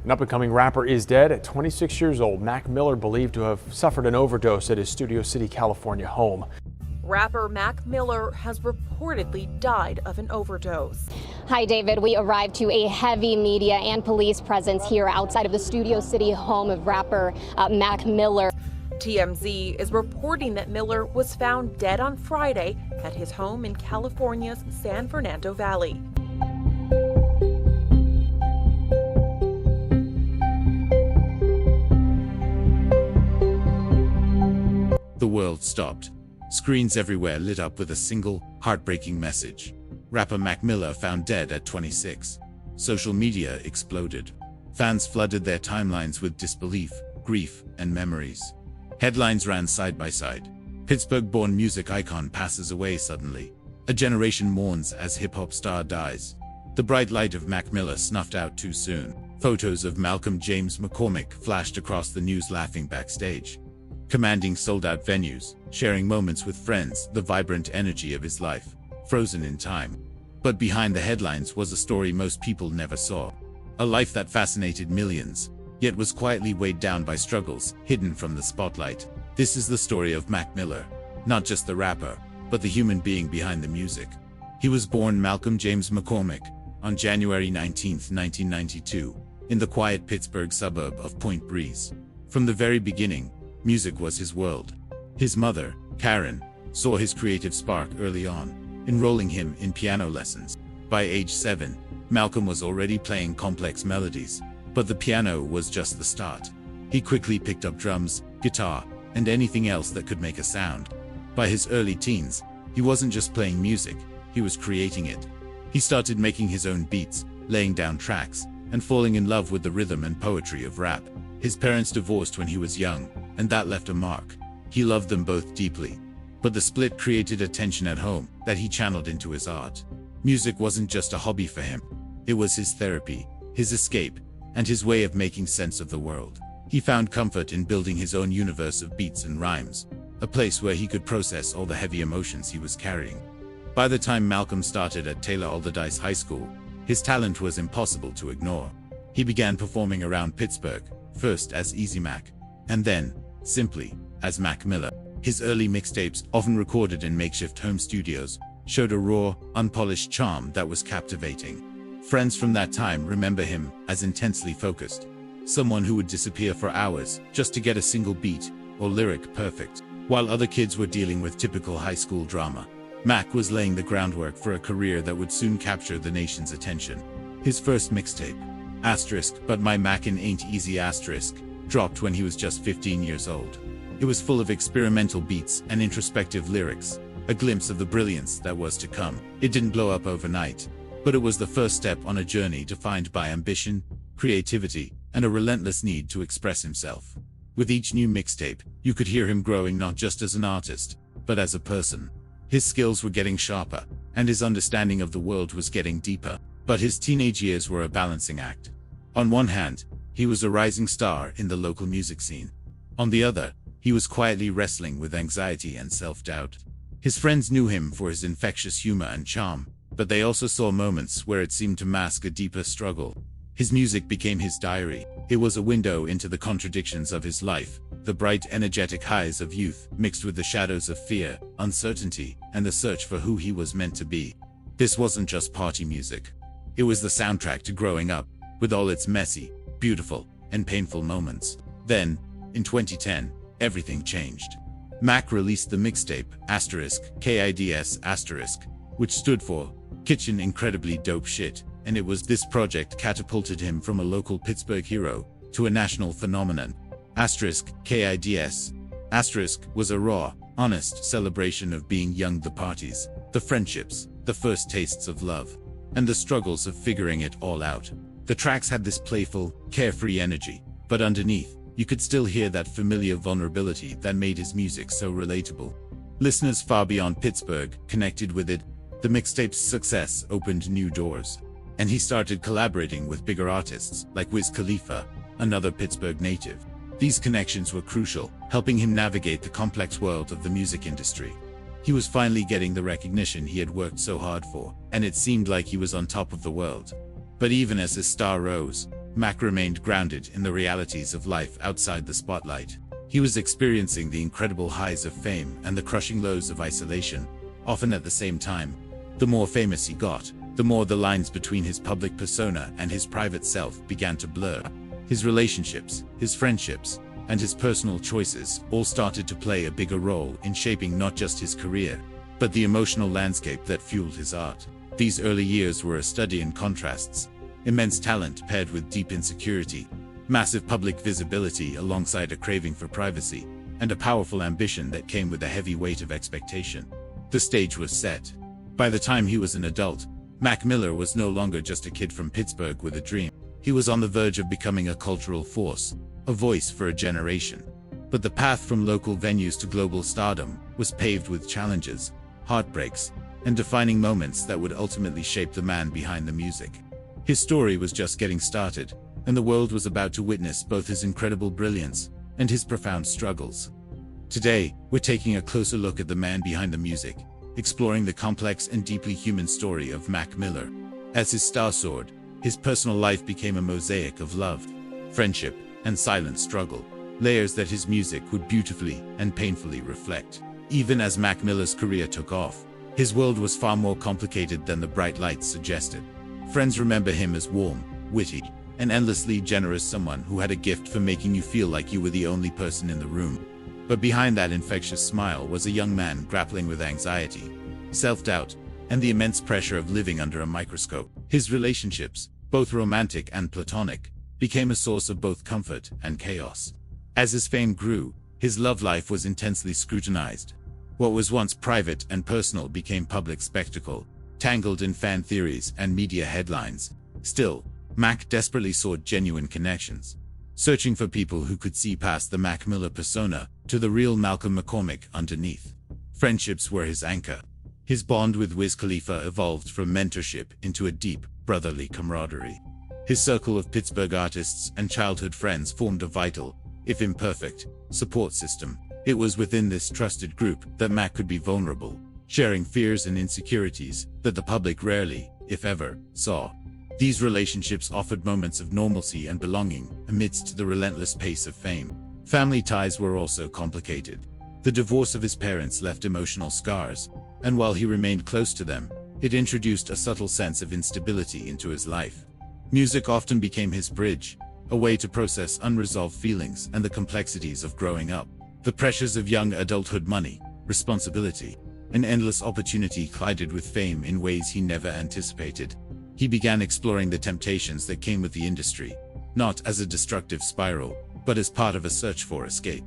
An up-and-coming rapper is dead at 26 years old. Mac Miller believed to have suffered an overdose at his Studio City, California home. Rapper Mac Miller has reportedly died of an overdose. Hi, David. We arrived to a heavy media and police presence here outside of the Studio City home of rapper Mac Miller. TMZ is reporting that Miller was found dead on Friday at his home in California's San Fernando Valley. The world stopped. Screens everywhere lit up with a single, heartbreaking message. Rapper Mac Miller found dead at 26. Social media exploded. Fans flooded their timelines with disbelief, grief, and memories. Headlines ran side by side. Pittsburgh-born music icon passes away suddenly. A generation mourns as hip-hop star dies. The bright light of Mac Miller snuffed out too soon. Photos of Malcolm James McCormick flashed across the news, laughing backstage. Commanding sold-out venues, sharing moments with friends, the vibrant energy of his life, frozen in time. But behind the headlines was a story most people never saw. A life that fascinated millions, yet was quietly weighed down by struggles, hidden from the spotlight. This is the story of Mac Miller, not just the rapper, but the human being behind the music. He was born Malcolm James McCormick on January 19, 1992, in the quiet Pittsburgh suburb of Point Breeze. From the very beginning, music was his world. His mother, Karen, saw his creative spark early on, enrolling him in piano lessons. By age 7, Malcolm was already playing complex melodies, but the piano was just the start. He quickly picked up drums, guitar, and anything else that could make a sound. By his early teens, he wasn't just playing music, he was creating it. He started making his own beats, laying down tracks, and falling in love with the rhythm and poetry of rap. His parents divorced when he was young, and that left a mark. He loved them both deeply, but the split created a tension at home that he channeled into his art. Music wasn't just a hobby for him. It was his therapy, his escape, and his way of making sense of the world. He found comfort in building his own universe of beats and rhymes, a place where he could process all the heavy emotions he was carrying. By the time Malcolm started at Taylor Alderdice High School, his talent was impossible to ignore. He began performing around Pittsburgh, first as Easy Mac, and then, simply, as Mac Miller. His early mixtapes, often recorded in makeshift home studios, showed a raw, unpolished charm that was captivating. Friends from that time remember him as intensely focused, someone who would disappear for hours just to get a single beat or lyric perfect. While other kids were dealing with typical high school drama, Mac was laying the groundwork for a career that would soon capture the nation's attention. His first mixtape, But My Mackin' Ain't Easy dropped when he was just 15 years old. It was full of experimental beats and introspective lyrics, a glimpse of the brilliance that was to come. It didn't blow up overnight, but it was the first step on a journey defined by ambition, creativity, and a relentless need to express himself. With each new mixtape, you could hear him growing not just as an artist, but as a person. His skills were getting sharper, and his understanding of the world was getting deeper. But his teenage years were a balancing act. On one hand, he was a rising star in the local music scene. On the other, he was quietly wrestling with anxiety and self-doubt. His friends knew him for his infectious humor and charm, but they also saw moments where it seemed to mask a deeper struggle. His music became his diary. It was a window into the contradictions of his life, the bright, energetic highs of youth mixed with the shadows of fear, uncertainty, and the search for who he was meant to be. This wasn't just party music. It was the soundtrack to growing up, with all its messy, beautiful, and painful moments. Then, in 2010, everything changed. Mac released the mixtape, KIDS*, which stood for Kitchen Incredibly Dope Shit, and it was this project catapulted him from a local Pittsburgh hero to a national phenomenon. KIDS* was a raw, honest celebration of being young, the parties, the friendships, the first tastes of love, and the struggles of figuring it all out. The tracks had this playful, carefree energy, but underneath, you could still hear that familiar vulnerability that made his music so relatable. Listeners far beyond Pittsburgh connected with it. The mixtape's success opened new doors, and he started collaborating with bigger artists like Wiz Khalifa, another Pittsburgh native. These connections were crucial, helping him navigate the complex world of the music industry. He was finally getting the recognition he had worked so hard for, and it seemed like he was on top of the world. But even as his star rose, Mac remained grounded in the realities of life outside the spotlight. He was experiencing the incredible highs of fame and the crushing lows of isolation, often at the same time. The more famous he got, the more the lines between his public persona and his private self began to blur. His relationships, his friendships, and his personal choices all started to play a bigger role in shaping not just his career, but the emotional landscape that fueled his art. These early years were a study in contrasts: immense talent paired with deep insecurity, massive public visibility alongside a craving for privacy, and a powerful ambition that came with a heavy weight of expectation. The stage was set. By the time he was an adult, Mac Miller was no longer just a kid from Pittsburgh with a dream. He was on the verge of becoming a cultural force, a voice for a generation. But the path from local venues to global stardom was paved with challenges, heartbreaks, and defining moments that would ultimately shape the man behind the music. His story was just getting started, and the world was about to witness both his incredible brilliance and his profound struggles. Today, we're taking a closer look at the man behind the music, exploring the complex and deeply human story of Mac Miller. As his star soared, his personal life became a mosaic of love, friendship, and silent struggle, layers that his music would beautifully and painfully reflect. Even as Mac Miller's career took off, his world was far more complicated than the bright lights suggested. Friends remember him as warm, witty, and endlessly generous, someone who had a gift for making you feel like you were the only person in the room. But behind that infectious smile was a young man grappling with anxiety, self-doubt, and the immense pressure of living under a microscope. His relationships, both romantic and platonic, became a source of both comfort and chaos. As his fame grew, his love life was intensely scrutinized. What was once private and personal became public spectacle, tangled in fan theories and media headlines. Still, Mac desperately sought genuine connections, searching for people who could see past the Mac Miller persona to the real Malcolm McCormick underneath. Friendships were his anchor. His bond with Wiz Khalifa evolved from mentorship into a deep, brotherly camaraderie. His circle of Pittsburgh artists and childhood friends formed a vital, if imperfect, support system. It was within this trusted group that Mac could be vulnerable, sharing fears and insecurities that the public rarely, if ever, saw. These relationships offered moments of normalcy and belonging amidst the relentless pace of fame. Family ties were also complicated. The divorce of his parents left emotional scars, and while he remained close to them, it introduced a subtle sense of instability into his life. Music often became his bridge, a way to process unresolved feelings and the complexities of growing up. The pressures of young adulthood, money, responsibility, and endless opportunity collided with fame in ways he never anticipated. He began exploring the temptations that came with the industry, not as a destructive spiral, but as part of a search for escape,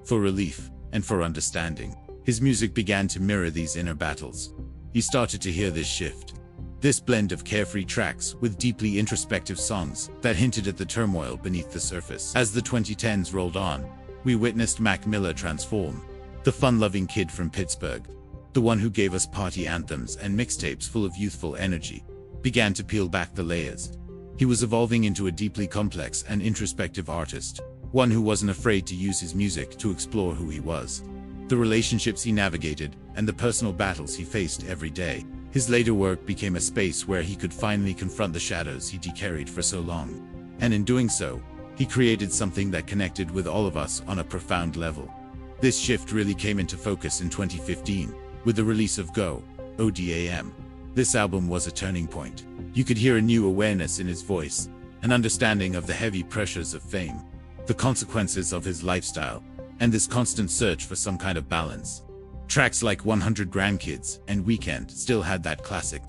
for relief, and for understanding. His music began to mirror these inner battles. He started to hear this shift, this blend of carefree tracks with deeply introspective songs that hinted at the turmoil beneath the surface. As the 2010s rolled on, we witnessed Mac Miller transform. The fun-loving kid from Pittsburgh, the one who gave us party anthems and mixtapes full of youthful energy, began to peel back the layers. He was evolving into a deeply complex and introspective artist, one who wasn't afraid to use his music to explore who he was, the relationships he navigated, and the personal battles he faced every day. His later work became a space where he could finally confront the shadows he carried for so long. And in doing so, he created something that connected with all of us on a profound level. This shift really came into focus in 2015, with the release of Go, ODAM. This album was a turning point. You could hear a new awareness in his voice, an understanding of the heavy pressures of fame, the consequences of his lifestyle, and this constant search for some kind of balance. Tracks like 100 Grandkids and Weekend still had that classic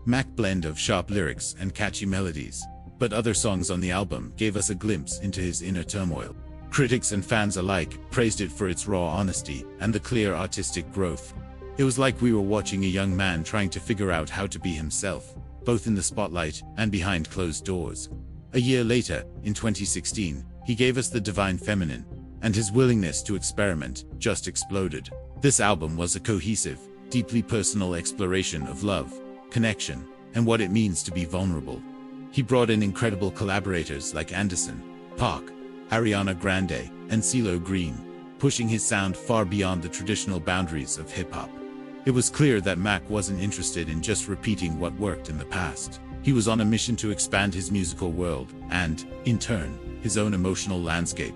Mac blend of sharp lyrics and catchy melodies, but other songs on the album gave us a glimpse into his inner turmoil. Critics and fans alike praised it for its raw honesty and the clear artistic growth. It was like we were watching a young man trying to figure out how to be himself, both in the spotlight and behind closed doors. A year later, in 2016, he gave us The Divine Feminine, and his willingness to experiment just exploded. This album was a cohesive, deeply personal exploration of love, connection, and what it means to be vulnerable. He brought in incredible collaborators like Anderson, Paak, Ariana Grande, and CeeLo Green, pushing his sound far beyond the traditional boundaries of hip-hop. It was clear that Mac wasn't interested in just repeating what worked in the past. He was on a mission to expand his musical world and, in turn, his own emotional landscape.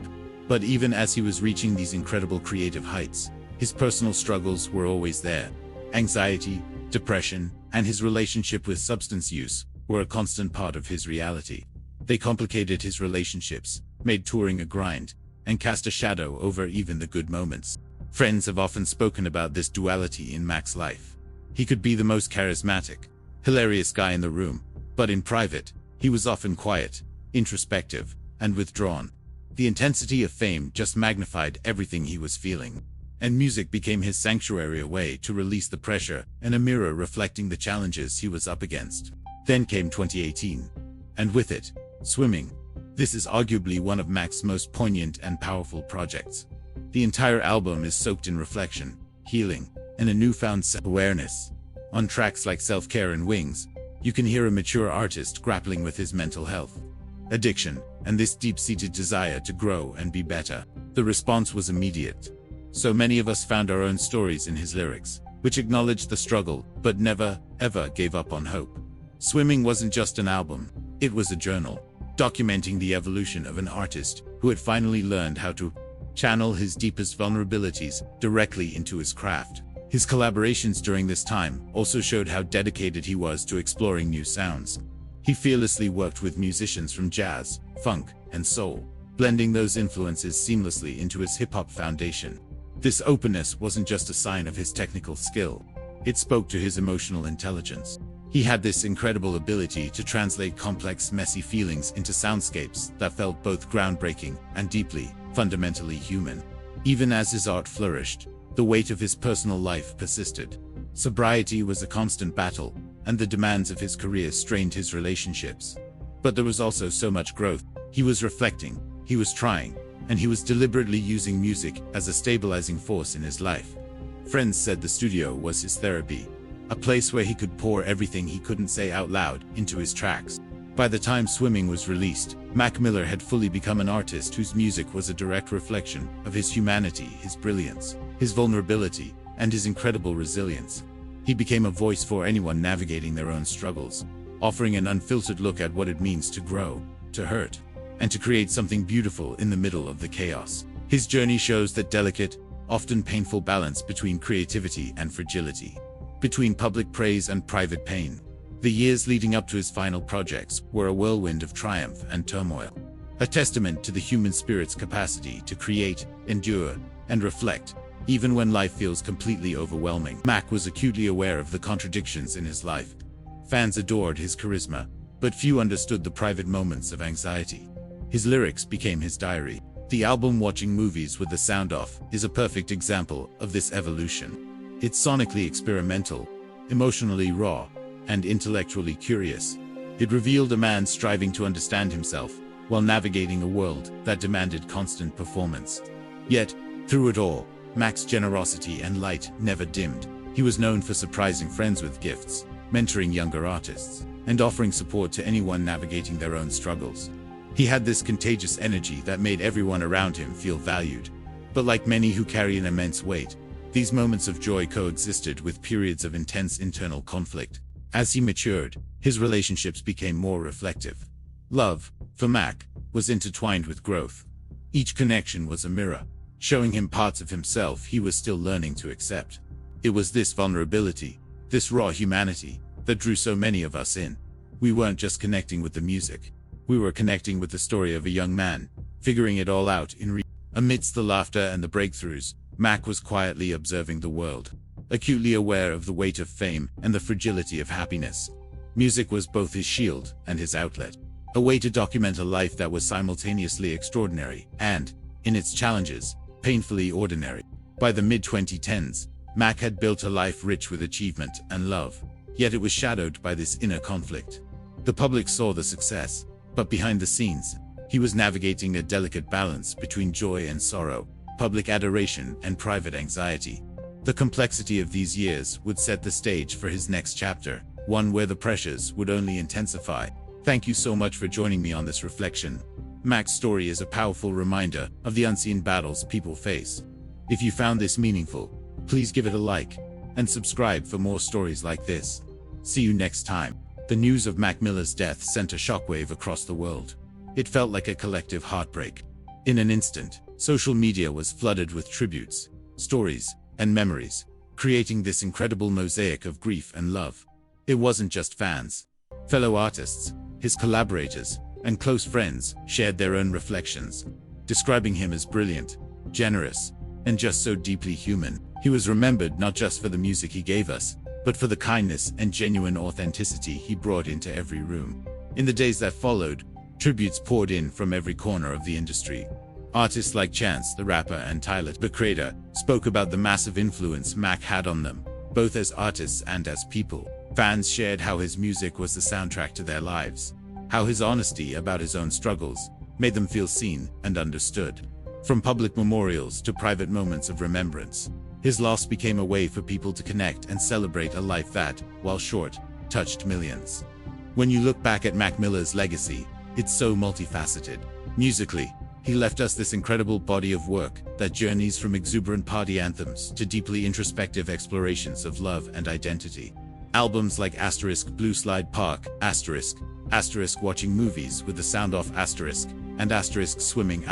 But even as he was reaching these incredible creative heights, his personal struggles were always there. Anxiety, depression, and his relationship with substance use were a constant part of his reality. They complicated his relationships, made touring a grind, and cast a shadow over even the good moments. Friends have often spoken about this duality in Mac's life. He could be the most charismatic, hilarious guy in the room, but in private, he was often quiet, introspective, and withdrawn. The intensity of fame just magnified everything he was feeling. And music became his sanctuary, a way to release the pressure and a mirror reflecting the challenges he was up against. Then came 2018. And with it, swimming. This is arguably one of Mac's most poignant and powerful projects. The entire album is soaked in reflection, healing, and a newfound self-awareness. On tracks like Self-Care and Wings, you can hear a mature artist grappling with his mental health, addiction, and this deep-seated desire to grow and be better. The response was immediate. So many of us found our own stories in his lyrics, which acknowledged the struggle, but never, ever gave up on hope. Swimming wasn't just an album, it was a journal, documenting the evolution of an artist who had finally learned how to channel his deepest vulnerabilities directly into his craft. His collaborations during this time also showed how dedicated he was to exploring new sounds. He fearlessly worked with musicians from jazz, funk, and soul, blending those influences seamlessly into his hip-hop foundation. This openness wasn't just a sign of his technical skill, it spoke to his emotional intelligence. He had this incredible ability to translate complex, messy feelings into soundscapes that felt both groundbreaking and deeply, fundamentally human. Even as his art flourished, the weight of his personal life persisted. Sobriety was a constant battle, and the demands of his career strained his relationships. But there was also so much growth. He was reflecting, he was trying, and he was deliberately using music as a stabilizing force in his life. Friends said the studio was his therapy, a place where he could pour everything he couldn't say out loud into his tracks. By the time Swimming was released, Mac Miller had fully become an artist whose music was a direct reflection of his humanity, his brilliance, his vulnerability, and his incredible resilience. He became a voice for anyone navigating their own struggles, offering an unfiltered look at what it means to grow, to hurt, and to create something beautiful in the middle of the chaos. His journey shows that delicate, often painful balance between creativity and fragility, between public praise and private pain. The years leading up to his final projects were a whirlwind of triumph and turmoil, a testament to the human spirit's capacity to create, endure, and reflect, even when life feels completely overwhelming. Mac was acutely aware of the contradictions in his life. Fans adored his charisma, but few understood the private moments of anxiety. His lyrics became his diary. The album Watching Movies with the Sound Off is a perfect example of this evolution. It's sonically experimental, emotionally raw, and intellectually curious. It revealed a man striving to understand himself while navigating a world that demanded constant performance. Yet, through it all, Mac's generosity and light never dimmed. He was known for surprising friends with gifts, mentoring younger artists, and offering support to anyone navigating their own struggles. He had this contagious energy that made everyone around him feel valued. But like many who carry an immense weight, these moments of joy coexisted with periods of intense internal conflict. As he matured, his relationships became more reflective. Love, for Mac, was intertwined with growth. Each connection was a mirror, showing him parts of himself he was still learning to accept. It was this vulnerability, this raw humanity, that drew so many of us in. We weren't just connecting with the music. We were connecting with the story of a young man, figuring it all out amidst the laughter and the breakthroughs. Mac was quietly observing the world, acutely aware of the weight of fame and the fragility of happiness. Music was both his shield and his outlet, a way to document a life that was simultaneously extraordinary and, in its challenges, painfully ordinary. By the mid-2010s, Mac had built a life rich with achievement and love, yet it was shadowed by this inner conflict. The public saw the success, but behind the scenes, he was navigating a delicate balance between joy and sorrow, public adoration and private anxiety. The complexity of these years would set the stage for his next chapter, one where the pressures would only intensify. Thank you so much for joining me on this reflection. Mac's story is a powerful reminder of the unseen battles people face. If you found this meaningful, please give it a like and subscribe for more stories like this. See you next time. The news of Mac Miller's death sent a shockwave across the world. It felt like a collective heartbreak. In an instant, social media was flooded with tributes, stories, and memories, creating this incredible mosaic of grief and love. It wasn't just fans. Fellow artists, his collaborators, and close friends shared their own reflections, describing him as brilliant, generous, and just so deeply human. He was remembered not just for the music he gave us, but for the kindness and genuine authenticity he brought into every room. In the days that followed, tributes poured in from every corner of the industry. Artists like Chance the Rapper and Starlet the Creator spoke about the massive influence Mac had on them, both as artists and as people. Fans shared how his music was the soundtrack to their lives, how his honesty about his own struggles made them feel seen and understood. From public memorials to private moments of remembrance, his loss became a way for people to connect and celebrate a life that, while short, touched millions. When you look back at Mac Miller's legacy, it's so multifaceted. Musically, he left us this incredible body of work that journeys from exuberant party anthems to deeply introspective explorations of love and identity. Albums like *Blue Slide Park, *, Watching Movies with the Sound Off *, and *Swimming*,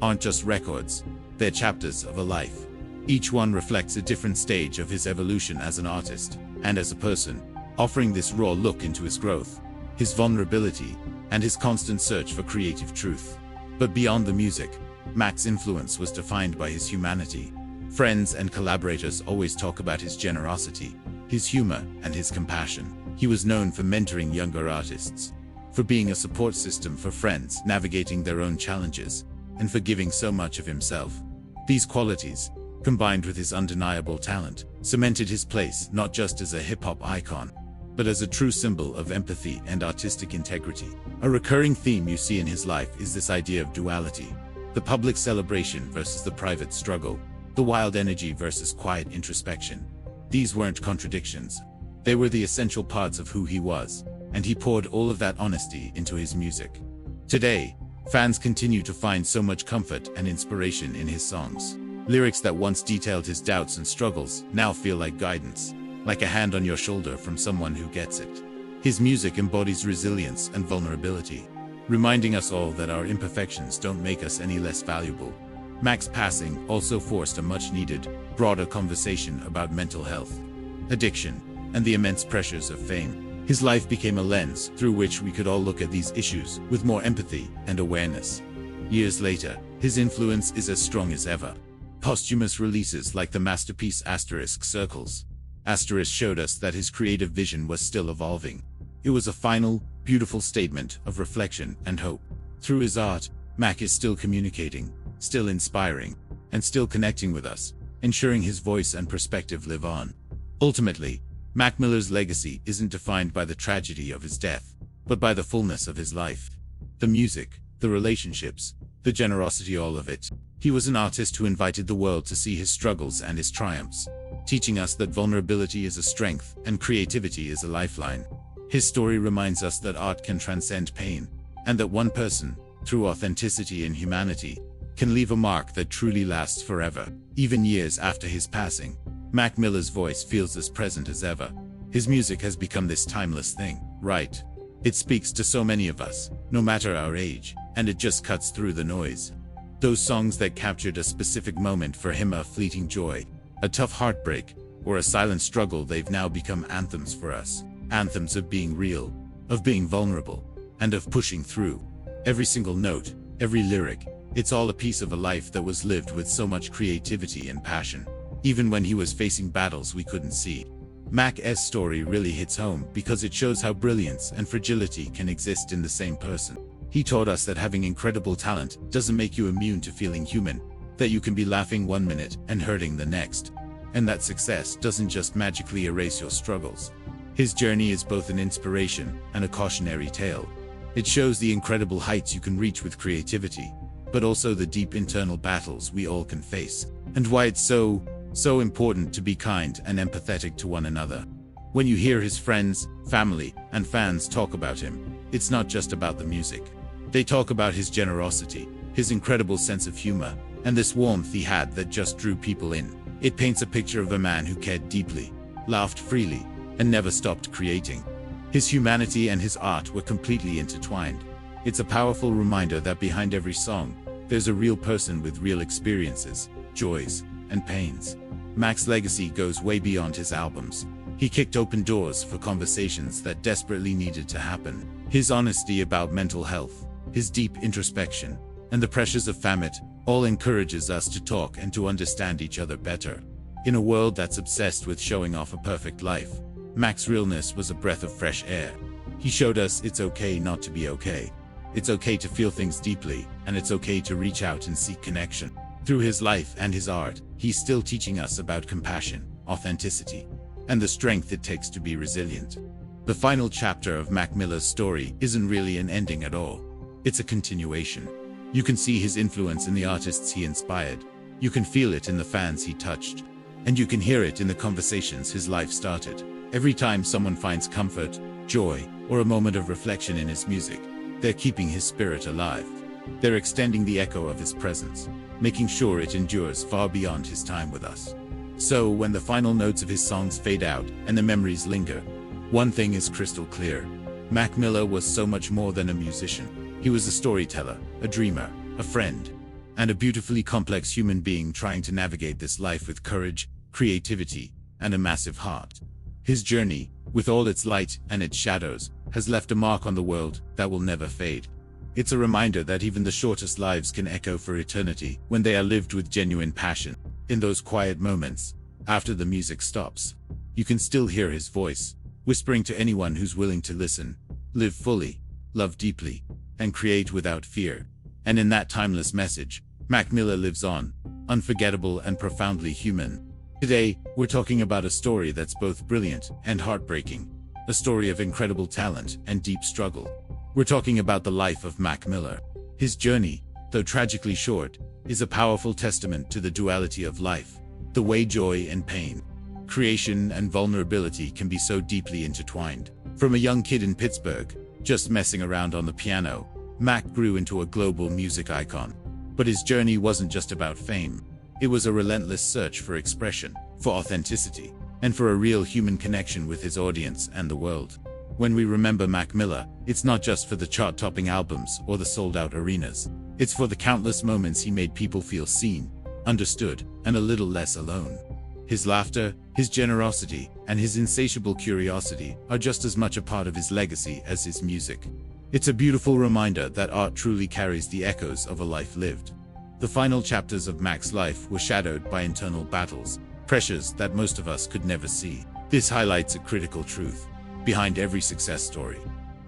aren't just records, they're chapters of a life. Each one reflects a different stage of his evolution as an artist and as a person, offering this raw look into his growth, his vulnerability, and his constant search for creative truth. But beyond the music, Mac's influence was defined by his humanity. Friends and collaborators always talk about his generosity, his humor, and his compassion. He was known for mentoring younger artists, for being a support system for friends navigating their own challenges, and for giving so much of himself. These qualities, combined with his undeniable talent, cemented his place not just as a hip-hop icon, but as a true symbol of empathy and artistic integrity. A recurring theme you see in his life is this idea of duality: the public celebration versus the private struggle, the wild energy versus quiet introspection. These weren't contradictions. They were the essential parts of who he was, and he poured all of that honesty into his music. Today, fans continue to find so much comfort and inspiration in his songs. Lyrics that once detailed his doubts and struggles now feel like guidance, like a hand on your shoulder from someone who gets it. His music embodies resilience and vulnerability, reminding us all that our imperfections don't make us any less valuable. Mac's passing also forced a much-needed, broader conversation about mental health, addiction, and the immense pressures of fame. His life became a lens through which we could all look at these issues with more empathy and awareness. Years later, his influence is as strong as ever. Posthumous releases like the masterpiece *Circles* showed us that his creative vision was still evolving. It was a final, beautiful statement of reflection and hope. Through his art, Mac is still communicating, still inspiring, and still connecting with us, ensuring his voice and perspective live on. Ultimately, Mac Miller's legacy isn't defined by the tragedy of his death, but by the fullness of his life. The music, the relationships, the generosity, all of it. He was an artist who invited the world to see his struggles and his triumphs, teaching us that vulnerability is a strength and creativity is a lifeline. His story reminds us that art can transcend pain, and that one person, through authenticity and humanity, can leave a mark that truly lasts forever. Even years after his passing, Mac Miller's voice feels as present as ever. His music has become this timeless thing, right? It speaks to so many of us, no matter our age, and it just cuts through the noise. Those songs that captured a specific moment for him, a fleeting joy, a tough heartbreak, or a silent struggle, they've now become anthems for us. Anthems of being real, of being vulnerable, and of pushing through. Every single note, every lyric, it's all a piece of a life that was lived with so much creativity and passion, even when he was facing battles we couldn't see. Mac's story really hits home because it shows how brilliance and fragility can exist in the same person. He taught us that having incredible talent doesn't make you immune to feeling human, that you can be laughing one minute and hurting the next, and that success doesn't just magically erase your struggles. His journey is both an inspiration and a cautionary tale. It shows the incredible heights you can reach with creativity, but also the deep internal battles we all can face, and why it's so important to be kind and empathetic to one another. When you hear his friends, family, and fans talk about him, it's not just about the music. They talk about his generosity, his incredible sense of humor, and this warmth he had that just drew people in. It paints a picture of a man who cared deeply, laughed freely, and never stopped creating. His humanity and his art were completely intertwined. It's a powerful reminder that behind every song, there's a real person with real experiences, joys, and pains. Mac's legacy goes way beyond his albums. He kicked open doors for conversations that desperately needed to happen. His honesty about mental health, his deep introspection, and the pressures of fame all encourages us to talk and to understand each other better. In a world that's obsessed with showing off a perfect life, Mac's realness was a breath of fresh air. He showed us it's okay not to be okay. It's okay to feel things deeply, and it's okay to reach out and seek connection. Through his life and his art, he's still teaching us about compassion, authenticity, and the strength it takes to be resilient. The final chapter of Mac Miller's story isn't really an ending at all. It's a continuation. You can see his influence in the artists he inspired. You can feel it in the fans he touched. And you can hear it in the conversations his life started. Every time someone finds comfort, joy, or a moment of reflection in his music, they're keeping his spirit alive. They're extending the echo of his presence, making sure it endures far beyond his time with us. So, when the final notes of his songs fade out and the memories linger, one thing is crystal clear. Mac Miller was so much more than a musician. He was a storyteller, a dreamer, a friend, and a beautifully complex human being trying to navigate this life with courage, creativity, and a massive heart. His journey, with all its light and its shadows, has left a mark on the world that will never fade. It's a reminder that even the shortest lives can echo for eternity when they are lived with genuine passion. In those quiet moments, after the music stops, you can still hear his voice, whispering to anyone who's willing to listen, live fully, love deeply, and create without fear. And in that timeless message, Mac Miller lives on, unforgettable and profoundly human. Today, we're talking about a story that's both brilliant and heartbreaking, a story of incredible talent and deep struggle. We're talking about the life of Mac Miller. His journey, though tragically short, is a powerful testament to the duality of life, the way joy and pain, creation and vulnerability can be so deeply intertwined. From a young kid in Pittsburgh, just messing around on the piano, Mac grew into a global music icon. But his journey wasn't just about fame. It was a relentless search for expression, for authenticity, and for a real human connection with his audience and the world. When we remember Mac Miller, it's not just for the chart-topping albums or the sold-out arenas. It's for the countless moments he made people feel seen, understood, and a little less alone. His laughter, his generosity, and his insatiable curiosity are just as much a part of his legacy as his music. It's a beautiful reminder that art truly carries the echoes of a life lived. The final chapters of Mac's life were shadowed by internal battles, pressures that most of us could never see. This highlights a critical truth. Behind every success story,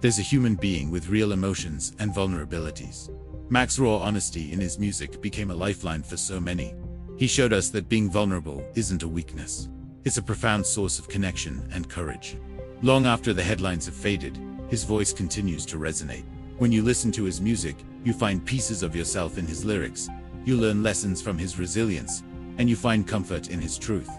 there's a human being with real emotions and vulnerabilities. Mac's raw honesty in his music became a lifeline for so many. He showed us that being vulnerable isn't a weakness. It's a profound source of connection and courage. Long after the headlines have faded, his voice continues to resonate. When you listen to his music, you find pieces of yourself in his lyrics, you learn lessons from his resilience, and you find comfort in his truth.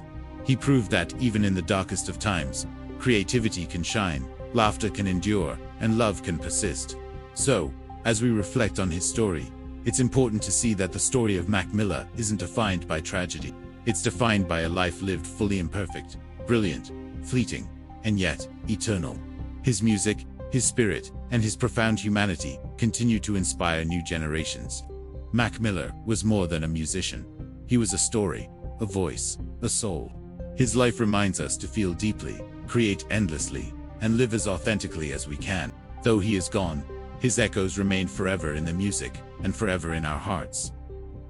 He proved that even in the darkest of times, creativity can shine, laughter can endure, and love can persist. So, as we reflect on his story, it's important to see that the story of Mac Miller isn't defined by tragedy. It's defined by a life lived fully imperfect, brilliant, fleeting, and yet eternal. His music, his spirit, and his profound humanity continue to inspire new generations. Mac Miller was more than a musician. He was a story, a voice, a soul. His life reminds us to feel deeply, create endlessly, and live as authentically as we can. Though he is gone, his echoes remain forever in the music and forever in our hearts.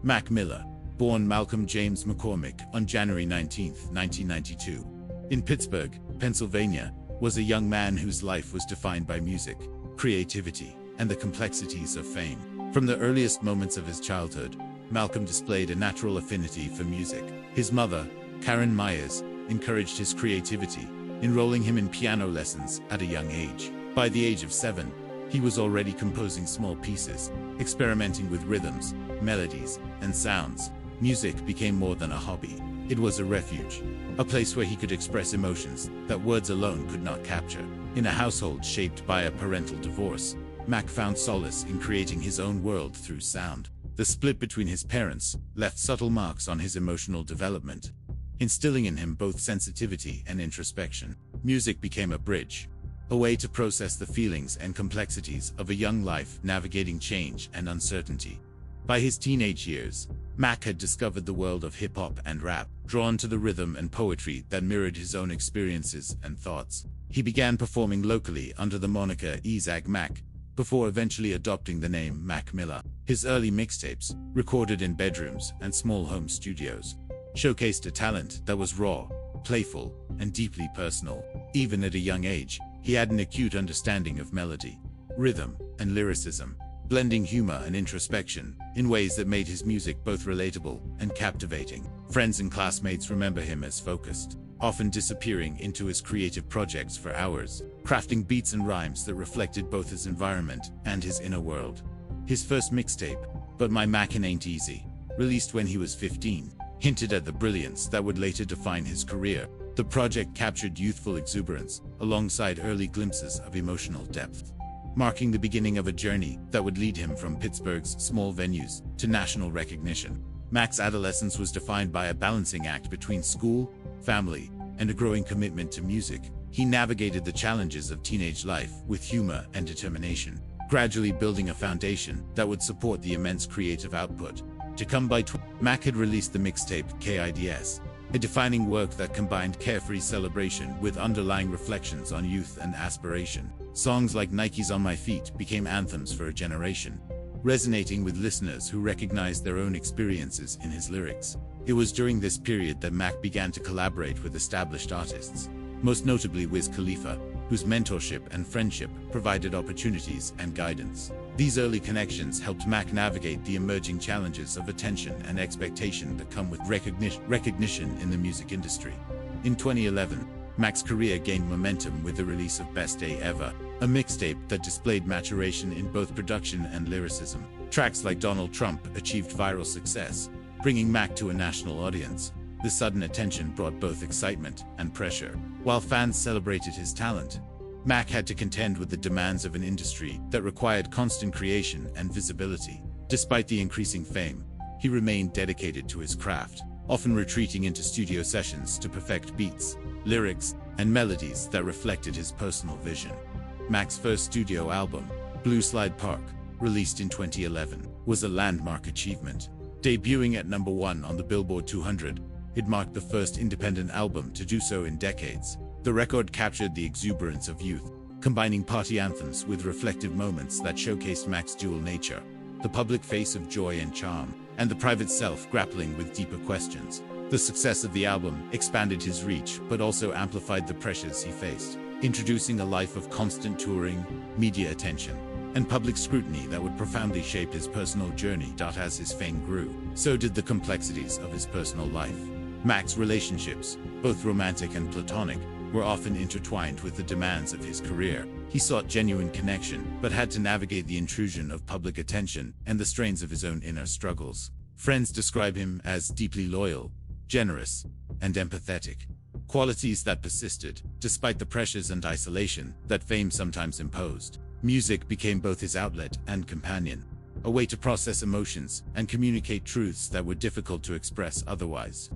Mac Miller, born Malcolm James McCormick on January 19, 1992, in Pittsburgh, Pennsylvania, was a young man whose life was defined by music, creativity, and the complexities of fame. From the earliest moments of his childhood, Malcolm displayed a natural affinity for music. His mother, Karen Myers, encouraged his creativity, enrolling him in piano lessons at a young age. By the age of 7, he was already composing small pieces, experimenting with rhythms, melodies, and sounds. Music became more than a hobby. It was a refuge, a place where he could express emotions that words alone could not capture. In a household shaped by a parental divorce, Mac found solace in creating his own world through sound. The split between his parents left subtle marks on his emotional development, instilling in him both sensitivity and introspection. Music became a bridge, a way to process the feelings and complexities of a young life navigating change and uncertainty. By his teenage years, Mac had discovered the world of hip-hop and rap, drawn to the rhythm and poetry that mirrored his own experiences and thoughts. He began performing locally under the moniker Ezag Mac, before eventually adopting the name Mac Miller. His early mixtapes, recorded in bedrooms and small home studios, showcased a talent that was raw, playful, and deeply personal. Even at a young age, he had an acute understanding of melody, rhythm, and lyricism, blending humor and introspection in ways that made his music both relatable and captivating. Friends and classmates remember him as focused, often disappearing into his creative projects for hours, crafting beats and rhymes that reflected both his environment and his inner world. His first mixtape, But My Mackin' Ain't Easy, released when he was 15, hinted at the brilliance that would later define his career. The project captured youthful exuberance alongside early glimpses of emotional depth, marking the beginning of a journey that would lead him from Pittsburgh's small venues to national recognition. Mac's adolescence was defined by a balancing act between school, family, and a growing commitment to music. He navigated the challenges of teenage life with humor and determination, gradually building a foundation that would support the immense creative output to come by. Mac had released the mixtape KIDS, a defining work that combined carefree celebration with underlying reflections on youth and aspiration. Songs like Nike's On My Feet became anthems for a generation, resonating with listeners who recognized their own experiences in his lyrics. It was during this period that Mac began to collaborate with established artists, most notably Wiz Khalifa, whose mentorship and friendship provided opportunities and guidance. These early connections helped Mac navigate the emerging challenges of attention and expectation that come with recognition in the music industry. In 2011, Mac's career gained momentum with the release of Best Day Ever, a mixtape that displayed maturation in both production and lyricism. Tracks like Donald Trump achieved viral success, bringing Mac to a national audience. The sudden attention brought both excitement and pressure. While fans celebrated his talent, Mac had to contend with the demands of an industry that required constant creation and visibility. Despite the increasing fame, he remained dedicated to his craft, often retreating into studio sessions to perfect beats, lyrics, and melodies that reflected his personal vision. Mac's first studio album, Blue Slide Park, released in 2011, was a landmark achievement. Debuting at #1 on the Billboard 200, it marked the first independent album to do so in decades. The record captured the exuberance of youth, combining party anthems with reflective moments that showcased Mac's dual nature, the public face of joy and charm, and the private self grappling with deeper questions. The success of the album expanded his reach but also amplified the pressures he faced, introducing a life of constant touring, media attention, and public scrutiny that would profoundly shape his personal journey. As his fame grew, so did the complexities of his personal life. Mac's relationships, both romantic and platonic, were often intertwined with the demands of his career. He sought genuine connection, but had to navigate the intrusion of public attention and the strains of his own inner struggles. Friends describe him as deeply loyal, generous, and empathetic, qualities that persisted, despite the pressures and isolation that fame sometimes imposed. Music became both his outlet and companion, a way to process emotions and communicate truths that were difficult to express otherwise.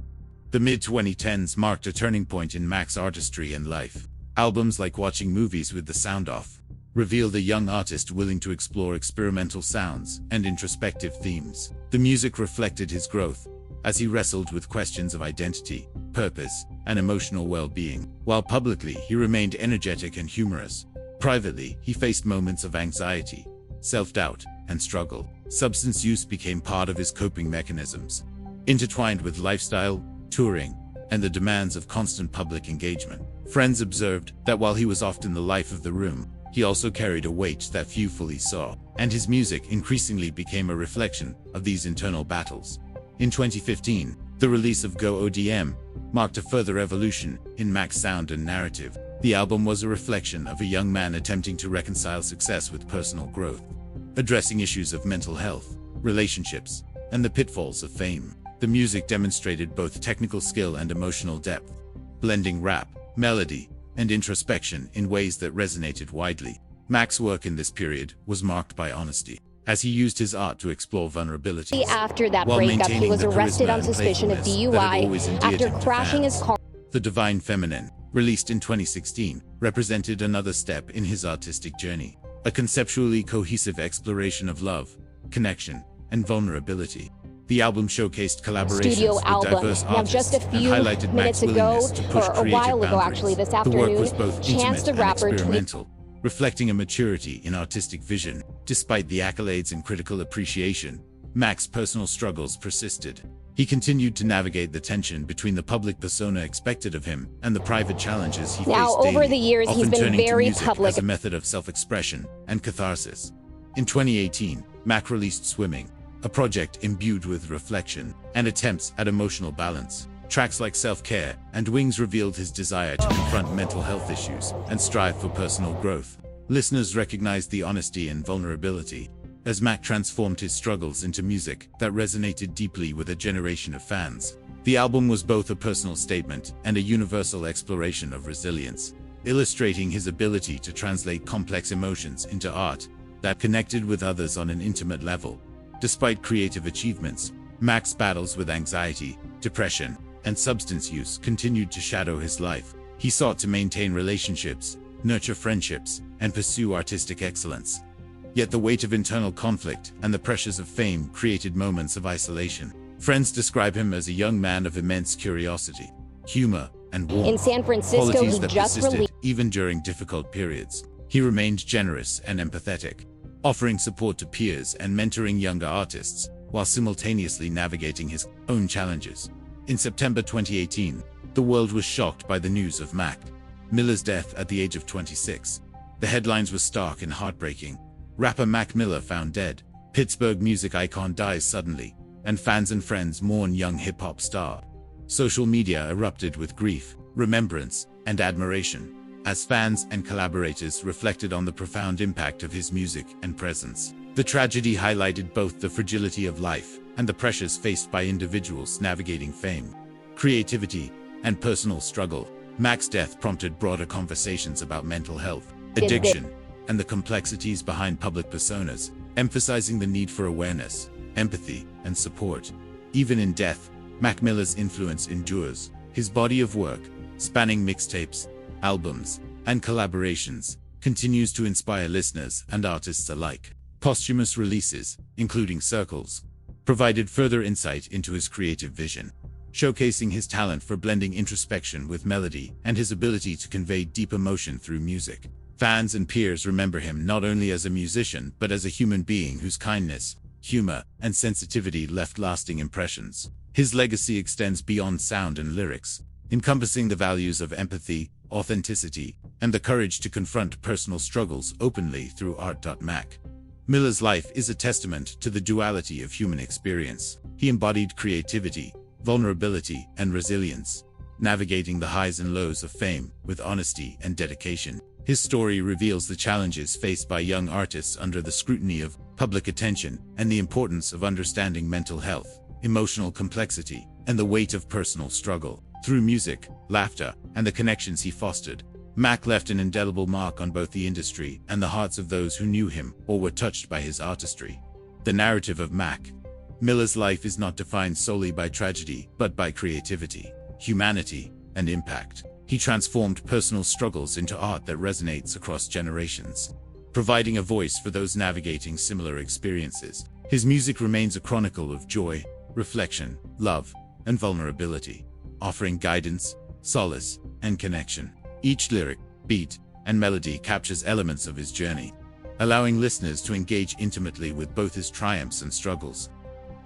The mid-2010s marked a turning point in Mac's artistry and life. Albums like Watching Movies with the Sound Off revealed a young artist willing to explore experimental sounds and introspective themes. The music reflected his growth, as he wrestled with questions of identity, purpose, and emotional well-being. While publicly he remained energetic and humorous, privately he faced moments of anxiety, self-doubt, and struggle. Substance use became part of his coping mechanisms, intertwined with lifestyle, touring, and the demands of constant public engagement. Friends observed that while he was often the life of the room, he also carried a weight that few fully saw, and his music increasingly became a reflection of these internal battles. In 2015, the release of Go ODM marked a further evolution in Mac's sound and narrative. The album was a reflection of a young man attempting to reconcile success with personal growth, addressing issues of mental health, relationships, and the pitfalls of fame. The music demonstrated both technical skill and emotional depth, blending rap, melody, and introspection in ways that resonated widely. Mac's work in this period was marked by honesty, as he used his art to explore vulnerabilities. After that while breakup, he maintaining was the arrested charisma on and suspicion of playfulness that had DUI always endeared after him to crashing his fans. car. The Divine Feminine, released in 2016, represented another step in his artistic journey, a conceptually cohesive exploration of love, connection, and vulnerability. The album showcased collaborations Studio with album. diverse Now, artists just a and few highlighted minutes Mac's ago, willingness to push or a creative while ago, boundaries. actually, this The work afternoon, was both Chance intimate the and Rapper experimental, reflecting a maturity in artistic vision. Despite the accolades and critical appreciation, Mac's personal struggles persisted. He continued to navigate the tension between the public persona expected of him and the private challenges he Now, faced daily, over the years, he's often been turning to very music public. as a method of self-expression and catharsis. In 2018, Mac released Swimming, a project imbued with reflection and attempts at emotional balance. Tracks like Self-Care and Wings revealed his desire to confront mental health issues and strive for personal growth. Listeners recognized the honesty and vulnerability as Mac transformed his struggles into music that resonated deeply with a generation of fans. The album was both a personal statement and a universal exploration of resilience, illustrating his ability to translate complex emotions into art that connected with others on an intimate level. Despite creative achievements, Mac's battles with anxiety, depression, and substance use continued to shadow his life. He sought to maintain relationships, nurture friendships, and pursue artistic excellence. Yet the weight of internal conflict and the pressures of fame created moments of isolation. Friends describe him as a young man of immense curiosity, humor, and warmth, In San Francisco, qualities he that just persisted released. even during difficult periods. He remained generous and empathetic, offering support to peers and mentoring younger artists, while simultaneously navigating his own challenges. In September 2018, the world was shocked by the news of Mac Miller's death at the age of 26. The headlines were stark and heartbreaking. Rapper Mac Miller found dead, Pittsburgh music icon dies suddenly, and fans and friends mourn young hip-hop star. Social media erupted with grief, remembrance, and admiration, as fans and collaborators reflected on the profound impact of his music and presence. The tragedy highlighted both the fragility of life and the pressures faced by individuals navigating fame, creativity, and personal struggle. Mac's death prompted broader conversations about mental health, addiction, and the complexities behind public personas, emphasizing the need for awareness, empathy, and support. Even in death, Mac Miller's influence endures. His body of work, spanning mixtapes, albums, and collaborations, continues to inspire listeners and artists alike. Posthumous releases, including Circles, provided further insight into his creative vision, showcasing his talent for blending introspection with melody and his ability to convey deep emotion through music. Fans and peers remember him not only as a musician but as a human being whose kindness, humor, and sensitivity left lasting impressions. His legacy extends beyond sound and lyrics, encompassing the values of empathy, authenticity, and the courage to confront personal struggles openly through art. Mac Miller's life is a testament to the duality of human experience. He embodied creativity, vulnerability, and resilience, navigating the highs and lows of fame with honesty and dedication. His story reveals the challenges faced by young artists under the scrutiny of public attention and the importance of understanding mental health, emotional complexity, and the weight of personal struggle. Through music, laughter, and the connections he fostered, Mac left an indelible mark on both the industry and the hearts of those who knew him or were touched by his artistry. The narrative of Mac Miller's life is not defined solely by tragedy, but by creativity, humanity, and impact. He transformed personal struggles into art that resonates across generations, providing a voice for those navigating similar experiences. His music remains a chronicle of joy, reflection, love, and vulnerability, offering guidance, solace, and connection. Each lyric, beat, and melody captures elements of his journey, allowing listeners to engage intimately with both his triumphs and struggles.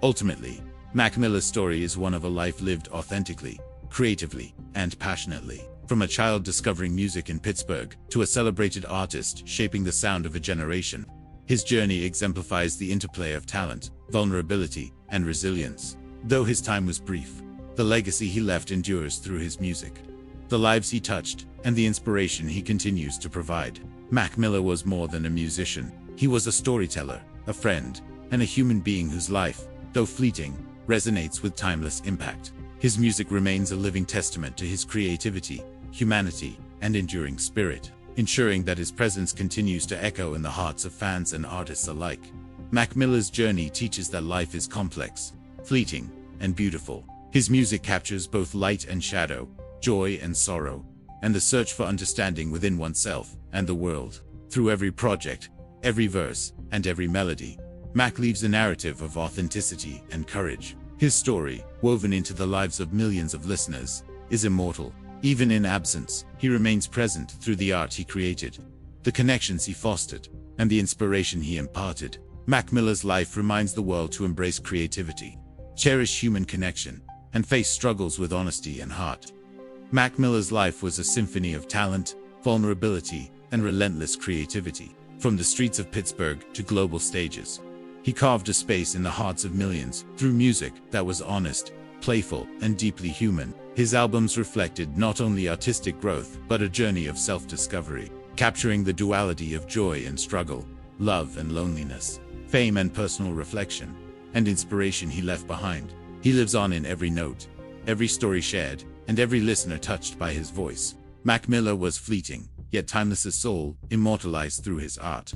Ultimately, Mac Miller's story is one of a life lived authentically, creatively, and passionately. From a child discovering music in Pittsburgh to a celebrated artist shaping the sound of a generation, his journey exemplifies the interplay of talent, vulnerability, and resilience. Though his time was brief, the legacy he left endures through his music, the lives he touched, and the inspiration he continues to provide. Mac Miller was more than a musician. He was a storyteller, a friend, and a human being whose life, though fleeting, resonates with timeless impact. His music remains a living testament to his creativity, humanity, and enduring spirit, ensuring that his presence continues to echo in the hearts of fans and artists alike. Mac Miller's journey teaches that life is complex, fleeting, and beautiful. His music captures both light and shadow, joy and sorrow, and the search for understanding within oneself and the world. Through every project, every verse, and every melody, Mac leaves a narrative of authenticity and courage. His story, woven into the lives of millions of listeners, is immortal. Even in absence, he remains present through the art he created, the connections he fostered, and the inspiration he imparted. Mac Miller's life reminds the world to embrace creativity, cherish human connection, and face struggles with honesty and heart. Mac Miller's life was a symphony of talent, vulnerability, and relentless creativity. From the streets of Pittsburgh to global stages, he carved a space in the hearts of millions through music that was honest, playful, and deeply human. His albums reflected not only artistic growth, but a journey of self-discovery, capturing the duality of joy and struggle, love and loneliness, fame and personal reflection, and inspiration he left behind. He lives on in every note, every story shared, and every listener touched by his voice. Mac Miller was fleeting, yet timeless, a soul immortalized through his art.